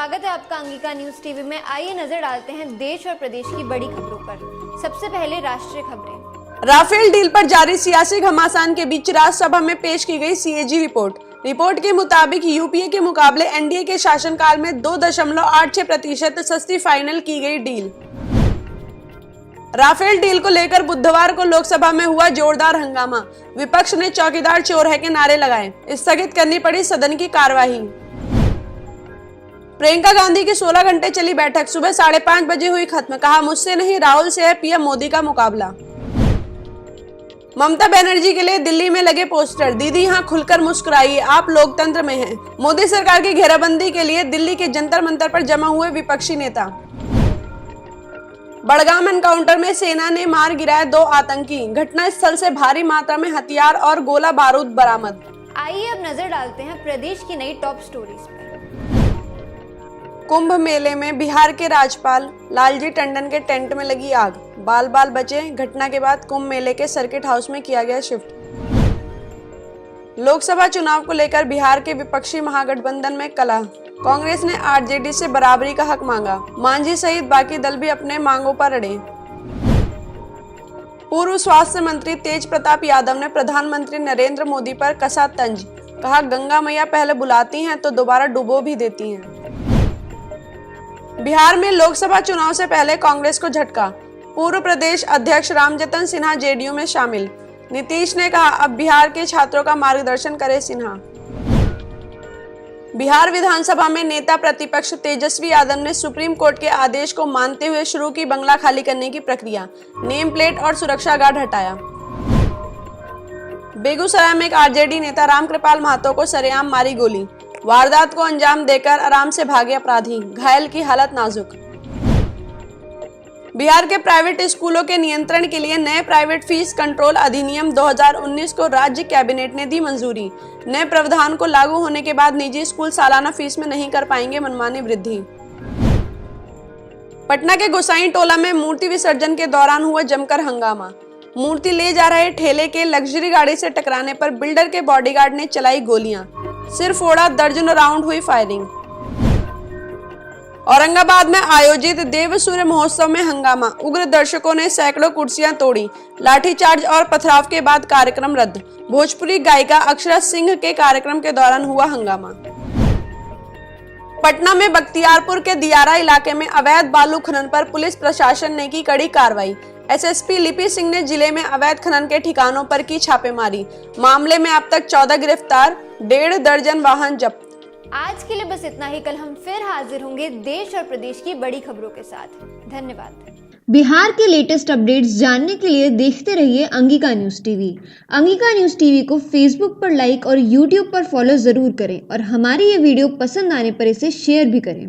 स्वागत है आपका अंगिका न्यूज टीवी में। आइए नजर डालते हैं देश और प्रदेश की बड़ी खबरों पर। सबसे पहले राष्ट्रीय खबरें। राफेल डील पर जारी सियासी घमासान के बीच राज्यसभा में पेश की गई सीएजी रिपोर्ट के मुताबिक यूपीए के मुकाबले एनडीए के शासनकाल में 2.86% सस्ती फाइनल की गई डील। राफेल डील को लेकर बुधवार को लोकसभा में हुआ जोरदार हंगामा। विपक्ष ने चौकीदार चोर है के नारे लगाए। स्थगित करनी पड़ी सदन की कार्यवाही। प्रियंका गांधी की 16 घंटे चली बैठक सुबह 5:30 बजे हुई खत्म। कहा, मुझसे नहीं राहुल से है पीएम मोदी का मुकाबला। ममता बनर्जी के लिए दिल्ली में लगे पोस्टर। दीदी यहां खुलकर मुस्कुराइए, आप लोकतंत्र में हैं। मोदी सरकार की घेराबंदी के लिए दिल्ली के जंतर मंतर पर जमा हुए विपक्षी नेता। बड़गाम एनकाउंटर में सेना ने मार गिराए 2 आतंकी। घटनास्थल से भारी मात्रा में हथियार और गोला बारूद बरामद। आइए अब नजर डालते हैं प्रदेश की नई टॉप स्टोरीज पर। कुंभ मेले में बिहार के राज्यपाल लालजी टंडन के टेंट में लगी आग। बाल बाल बचे। घटना के बाद कुंभ मेले के सर्किट हाउस में किया गया शिफ्ट। लोकसभा चुनाव को लेकर बिहार के विपक्षी महागठबंधन में कलह। कांग्रेस ने आरजेडी से बराबरी का हक मांगा। मांझी सहित बाकी दल भी अपने मांगों पर अड़े। पूर्व स्वास्थ्य मंत्री तेज प्रताप यादव ने प्रधानमंत्री नरेंद्र मोदी पर कसा तंज। कहा, गंगा मैया पहले बुलाती हैं तो दोबारा डुबो भी देती हैं। बिहार में लोकसभा चुनाव से पहले कांग्रेस को झटका। पूर्व प्रदेश अध्यक्ष रामजतन सिन्हा जेडीयू में शामिल। नीतीश ने कहा, अब बिहार के छात्रों का मार्गदर्शन करे सिन्हा। बिहार विधानसभा में नेता प्रतिपक्ष तेजस्वी यादव ने सुप्रीम कोर्ट के आदेश को मानते हुए शुरू की बंगला खाली करने की प्रक्रिया। नेम प्लेट और सुरक्षा गार्ड हटाया। बेगूसराय में एक आरजेडी नेता रामकृपाल महतो को सरेआम मारी गोली। वारदात को अंजाम देकर आराम से भागे अपराधी। घायल की हालत नाजुक। बिहार के प्राइवेट स्कूलों के नियंत्रण के लिए नए प्राइवेट फीस कंट्रोल अधिनियम 2019 को राज्य कैबिनेट ने दी मंजूरी। नए प्रावधान को लागू होने के बाद निजी स्कूल सालाना फीस में नहीं कर पाएंगे मनमानी वृद्धि। पटना के गोसाई टोला में मूर्ति विसर्जन के दौरान हुआ जमकर हंगामा। मूर्ति ले जा रहे ठेले के लग्जरी गाड़ी से टकराने पर बिल्डर के बॉडीगार्ड ने चलाई गोलियां। सिर फोड़ा, दर्जनों राउंड हुई फायरिंग। औरंगाबाद में आयोजित देव सूर्य महोत्सव में हंगामा। उग्र दर्शकों ने सैकड़ों कुर्सियां तोड़ी। लाठीचार्ज और पथराव के बाद कार्यक्रम रद्द। भोजपुरी गायिका अक्षरा सिंह के कार्यक्रम के दौरान हुआ हंगामा। पटना में बख्तियारपुर के दियारा इलाके में अवैध बालू खनन पर पुलिस प्रशासन ने की कड़ी कार्रवाई। एसएसपी लिपि सिंह ने जिले में अवैध खनन के ठिकानों पर की छापेमारी। मामले में अब तक 14 गिरफ्तार, 1.5 दर्जन वाहन जब्त। आज के लिए बस इतना ही। कल हम फिर हाजिर होंगे देश और प्रदेश की बड़ी खबरों के साथ। धन्यवाद। बिहार के लेटेस्ट अपडेट्स जानने के लिए देखते रहिए Angika news TV. Angika news TV को फेसबुक पर लाइक और यूट्यूब पर फॉलो जरूर करें और हमारी ये वीडियो पसंद आने पर इसे शेयर भी करें।